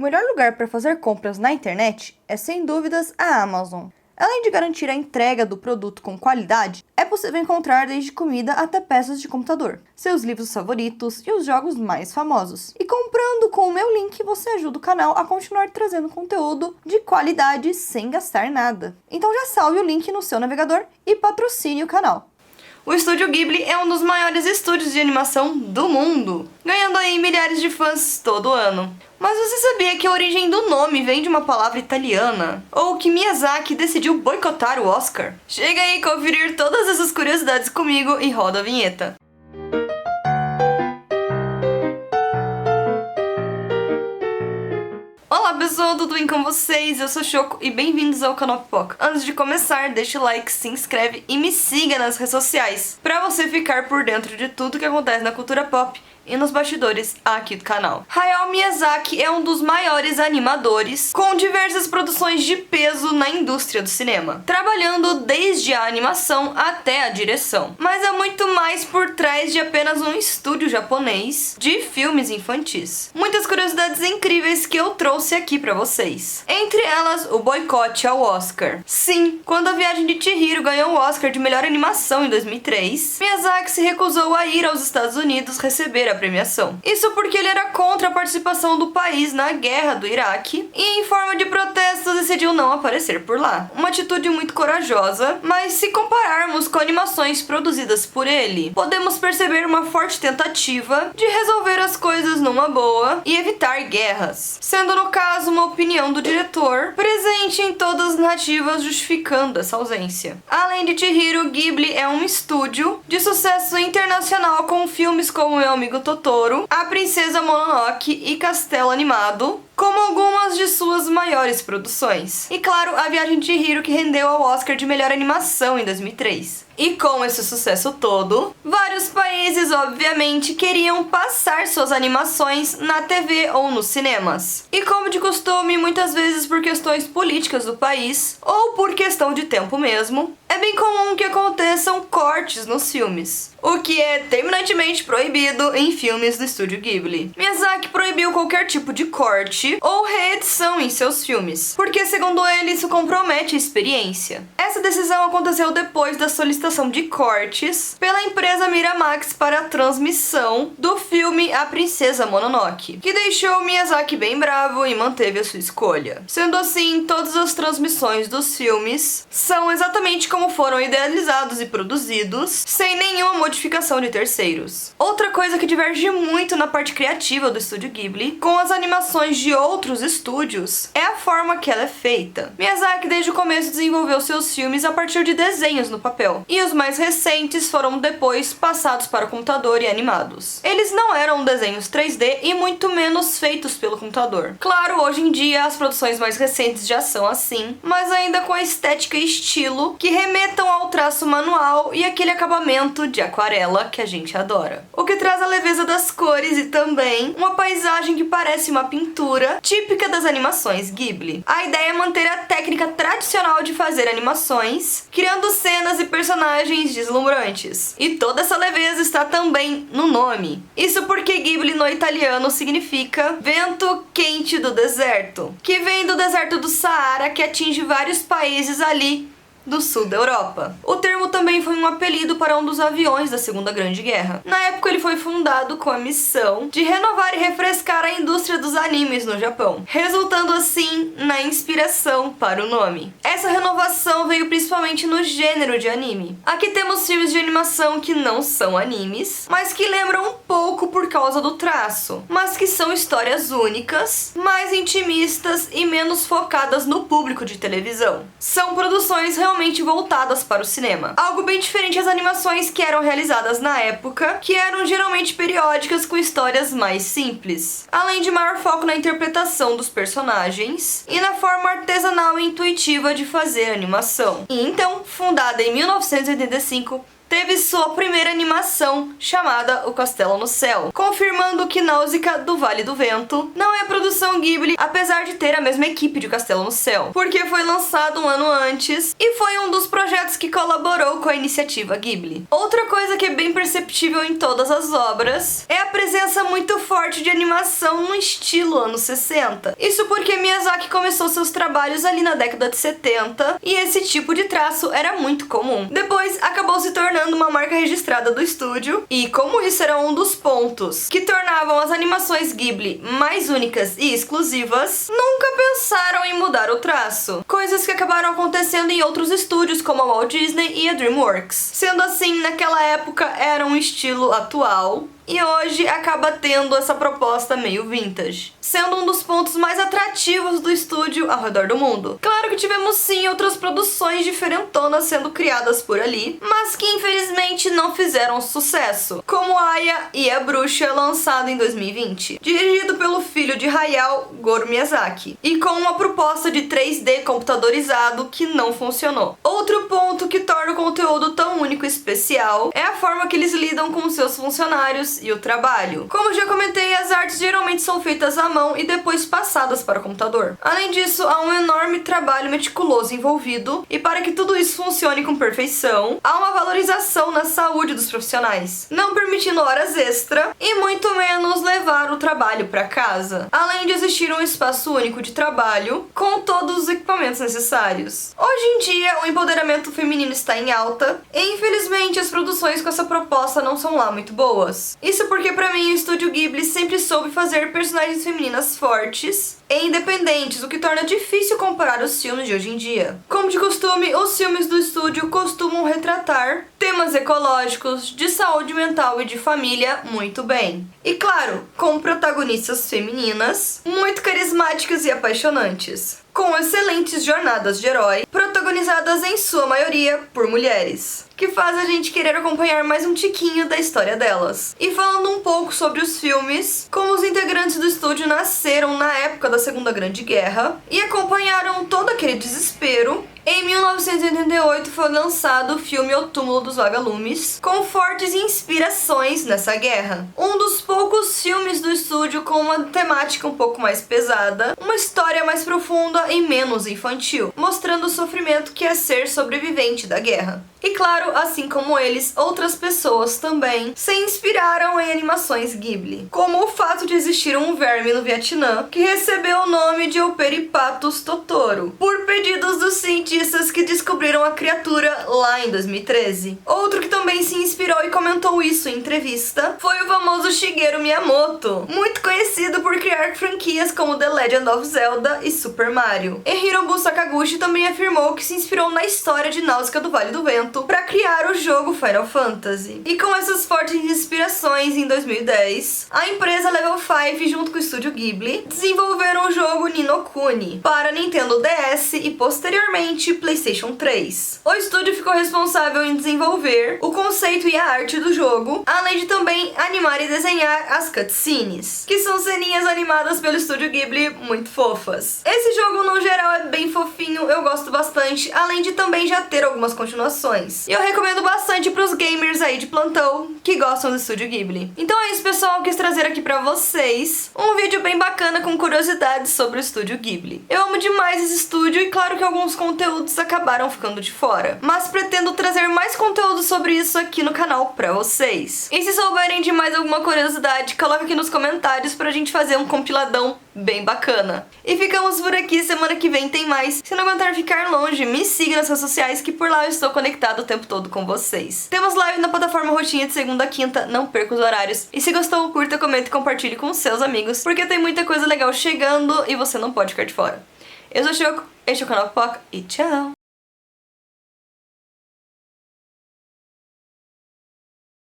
melhor lugar para fazer compras na internet é, sem dúvidas, a Amazon. Além de garantir a entrega do produto com qualidade, é possível encontrar desde comida até peças de computador, seus livros favoritos e os jogos mais famosos. E comprando com o meu link, você ajuda o canal a continuar trazendo conteúdo de qualidade sem gastar nada. Então já salve o link no seu navegador e patrocine o canal. O Estúdio Ghibli é um dos maiores estúdios de animação do mundo, ganhando aí milhares de fãs todo ano. Mas você sabia que a origem do nome vem de uma palavra italiana? Ou que Miyazaki decidiu boicotar o Oscar? Chega aí conferir todas essas curiosidades comigo e roda a vinheta. Olá pessoal, tudo bem com vocês? Eu sou Choco e bem-vindos ao canal Pipoca. Antes de começar, deixa o like, se inscreve e me siga nas redes sociais pra você ficar por dentro de tudo que acontece na cultura pop e nos bastidores aqui do canal. Hayao Miyazaki é um dos maiores animadores, com diversas produções de peso na indústria do cinema, trabalhando desde a animação até a direção. Mas há muito mais por trás de apenas um estúdio japonês de filmes infantis. Muitas curiosidades incríveis que eu trouxe aqui pra vocês. Entre elas, o boicote ao Oscar. Sim, quando A Viagem de Chihiro ganhou o Oscar de melhor animação em 2003, Miyazaki se recusou a ir aos Estados Unidos receber a premiação. Isso porque ele era contra a participação do país na guerra do Iraque e, em forma de protesto, decidiu não aparecer por lá. Uma atitude muito corajosa, mas se compararmos com animações produzidas por ele, podemos perceber uma forte tentativa de resolver as coisas numa boa e evitar guerras, sendo no caso uma opinião do diretor presente em todas as narrativas justificando essa ausência. Além de Chihiro, Ghibli é um estúdio de sucesso internacional com filmes como Meu Amigo Totoro, A Princesa Mononoke e Castelo Animado, como algumas de suas maiores produções. E claro, A Viagem de Chihiro, que rendeu ao Oscar de melhor animação em 2003. E com esse sucesso todo, vários países obviamente queriam passar suas animações na TV ou nos cinemas. E como de costume, muitas vezes por questões políticas do país, ou por questão de tempo mesmo, é bem comum que aconteçam cortes nos filmes, o que é terminantemente proibido em filmes do Estúdio Ghibli. Miyazaki proibiu qualquer tipo de corte ou reedição em seus filmes, porque segundo ele isso compromete a experiência. Essa decisão aconteceu depois da solicitação de cortes pela empresa Miramax para a transmissão do filme A Princesa Mononoke, que deixou Miyazaki bem bravo e manteve a sua escolha. Sendo assim, todas as transmissões dos filmes são exatamente como foram idealizados e produzidos, sem nenhuma modificação de terceiros. Outra coisa que diverge muito na parte criativa do Estúdio Ghibli com as animações de outros estúdios é a forma que ela é feita. Miyazaki desde o começo desenvolveu seus filmes a partir de desenhos no papel, e os mais recentes foram depois passados para o computador e animados. Eles não eram desenhos 3D e muito menos feitos pelo computador. Claro, hoje em dia as produções mais recentes já são assim, mas ainda com a estética e estilo que remetam ao traço manual e aquele acabamento de aquarela que a gente adora. O que traz a leveza das cores e também uma paisagem que parece uma pintura típica das animações Ghibli. A ideia é manter a técnica tradicional de fazer animações, criando cenas e personagens deslumbrantes. E toda essa leveza está também no nome. Isso porque Ghibli no italiano significa vento quente do deserto, que vem do deserto do Saara, que atinge vários países ali do sul da Europa. O termo também foi um apelido para um dos aviões da Segunda Grande Guerra. Na época ele foi fundado com a missão de renovar e refrescar a indústria dos animes no Japão, resultando assim na inspiração para o nome. Essa renovação veio principalmente no gênero de anime. Aqui temos filmes de animação que não são animes, mas que lembram um pouco por causa do traço, mas que são histórias únicas, mais intimistas e menos focadas no público de televisão. São produções realmente voltadas para o cinema. Algo bem diferente das animações que eram realizadas na época, que eram geralmente periódicas com histórias mais simples, além de maior foco na interpretação dos personagens e na forma artesanal e intuitiva de fazer animação. E então, fundada em 1985, teve sua primeira animação, chamada O Castelo no Céu, confirmando que Náusea do Vale do Vento não é produção Ghibli, apesar de ter a mesma equipe de O Castelo no Céu, porque foi lançado um ano antes e foi um dos projetos que colaborou com a iniciativa Ghibli. Outra coisa que é bem perceptível em todas as obras é a presença muito forte de animação no estilo anos 60. Isso porque Miyazaki começou seus trabalhos ali na década de 70 e esse tipo de traço era muito comum. Depois acabou se tornando uma marca registrada do estúdio e, como isso era um dos pontos que tornavam as animações Ghibli mais únicas e exclusivas, nunca pensaram em mudar o traço. Coisas que acabaram acontecendo em outros estúdios como a Walt Disney e a DreamWorks. Sendo assim, naquela época era um estilo atual e hoje acaba tendo essa proposta meio vintage, sendo um dos pontos mais atrativos do estúdio ao redor do mundo. Claro que tivemos sim outras produções diferentonas sendo criadas por ali, mas que infelizmente não fizeram sucesso, como Aya e a Bruxa, lançado em 2020, dirigido pelo filho de Hayao, Goro Miyazaki, e com uma proposta de 3D computadorizado que não funcionou. Outro ponto que torna o conteúdo tão único e especial é a forma que eles lidam com seus funcionários e o trabalho. Como já comentei, as artes geralmente são feitas à mão e depois passadas para o computador. Além disso, há um enorme trabalho meticuloso envolvido e para que tudo isso funcione com perfeição, há uma valorização na saúde dos profissionais, não permitindo horas extra e muito menos levar o trabalho para casa, além de existir um espaço único de trabalho com todos os equipamentos necessários. Hoje em dia, o empoderamento feminino está em alta e infelizmente as produções com essa proposta não são lá muito boas. Isso porque pra mim o estúdio Ghibli sempre soube fazer personagens femininas fortes e independentes, o que torna difícil comparar os filmes de hoje em dia. Como de costume, os filmes do estúdio costumam retratar temas ecológicos, de saúde mental e de família muito bem. E claro, com protagonistas femininas muito carismáticas e apaixonantes, com excelentes jornadas de herói, protagonizadas em sua maioria por mulheres, que faz a gente querer acompanhar mais um tiquinho da história delas. E falando um pouco sobre os filmes, como os integrantes do estúdio nasceram na época da Segunda Grande Guerra e acompanharam todo aquele desespero, em 1988 foi lançado o filme O Túmulo dos Vagalumes, com fortes inspirações nessa guerra. Um dos poucos filmes do estúdio com uma temática um pouco mais pesada, uma história mais profunda e menos infantil, mostrando o sofrimento que é ser sobrevivente da guerra. E claro, assim como eles, outras pessoas também se inspiraram em animações Ghibli, como o fato de existir um verme no Vietnã que recebeu o nome de Operipatus Totoro, por pedidos dos cientistas que descobriram a criatura lá em 2013. Outro que também se inspirou e comentou isso em entrevista foi o famoso Shigeru Miyamoto, muito conhecido por criar franquias como The Legend of Zelda e Super Mario. E Hirobu Sakaguchi também afirmou que se inspirou na história de Náusea do Vale do Vento para criar o jogo Final Fantasy. E com essas fortes inspirações, em 2010, a empresa Level 5, junto com o estúdio Ghibli, desenvolveram o jogo Ni no Kuni para Nintendo DS e posteriormente PlayStation 3. O estúdio ficou responsável em desenvolver o conceito e a arte do jogo, além de também animar e desenhar as cutscenes, que são ceninhas animadas pelo estúdio Ghibli muito fofas. Esse jogo no geral é bem fofinho, eu gosto bastante, além de também já ter algumas continuações. E eu recomendo bastante pros gamers aí de plantão que gostam do estúdio Ghibli. Então é isso, pessoal, eu quis trazer aqui pra vocês um vídeo bem bacana com curiosidades sobre o estúdio Ghibli. Eu amo demais esse estúdio e claro que alguns conteúdos acabaram ficando de fora, mas pretendo trazer mais conteúdo sobre isso aqui no canal pra vocês. E se souberem de mais alguma curiosidade, coloca aqui nos comentários pra gente fazer um compiladão bem bacana. E ficamos por aqui, semana que vem tem mais. Se não aguentar ficar longe, me siga nas redes sociais que por lá eu estou conectado o tempo todo com vocês. Temos live na plataforma roxinha de segunda a quinta, não perca os horários. E se gostou, curta, comenta e compartilhe com seus amigos, porque tem muita coisa legal chegando e você não pode ficar de fora. Eu sou a Choco, este é o canal Pipoca e tchau!